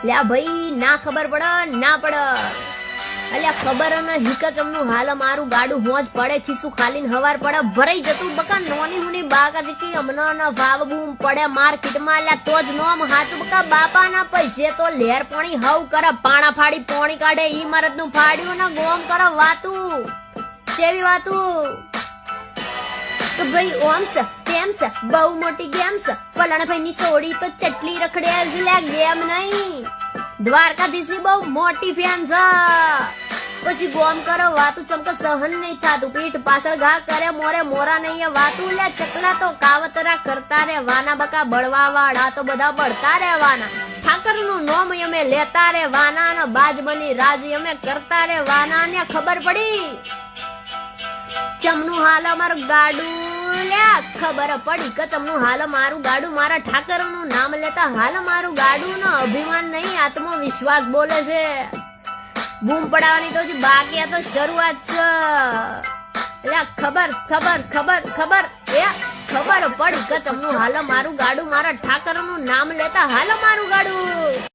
લ્યા ભાઈ ના ખબર પડે ના પડે અલ્યા ખબર ન હિકચમનું હાલ મારું ગાડું હોજ પડે ખીસું ખાલીને હવાર પડે ભરાઈ જતું બકા નોની મુની બાકા કે અમનો ન ભાવ બૂમ પડે માર્કેટમાં અલ્યા તો જ નોમ હાચું બકા બાપાના પૈસે તો લેર પાણી હવ કરે પાણા ફાડી પોણી કાઢે ઈમારત નું ફાડ્યું ને ગોમ કરે વાતું ચેવી વાતું કે ભાઈ ઓમ છે તેમ છે બહુ મોટી ગેમ છે ફલાણા ભાઈ ની સોડી તો ચટલી રખડેલ છે લ્યા ગેમ નહીં દ્વારકાધીશ ની બહુ મોટી ફેન છે પછી ગોમ કરો વાતું ચમકે સહન નહીં થાતું પીઠ પાછળ ઘા કરે મોરે મોરા નહીં વાતું લે ચકલા તો કાવતરા કરતા રે વાના બકા બળવા વાળા તો બધા બળતા રહેવાના ઠાકર નું નોમ અમે લેતા રે વાના ને બાજ બની રાજી અમે કરતા રે વાના ને ખબર પડી ચમનું હાલ અમારું ગાડું લ્યા ખબર પડી કે ચમનું હાલ મારું ગાડું મારા ઠાકર નું નામ લેતા હાલ મારું ગાડું નો અભિમાન નહીં આત્મવિશ્વાસ બોલે છે બૂમ પડાવવાની તો જ બાકી તો શરૂઆત છે લ્યા ખબર ખબર ખબર ખબર એ ખબર પડી કે ચમનું હાલ મારું ગાડું મારા ઠાકર નું નામ લેતા હાલ મારું ગાડું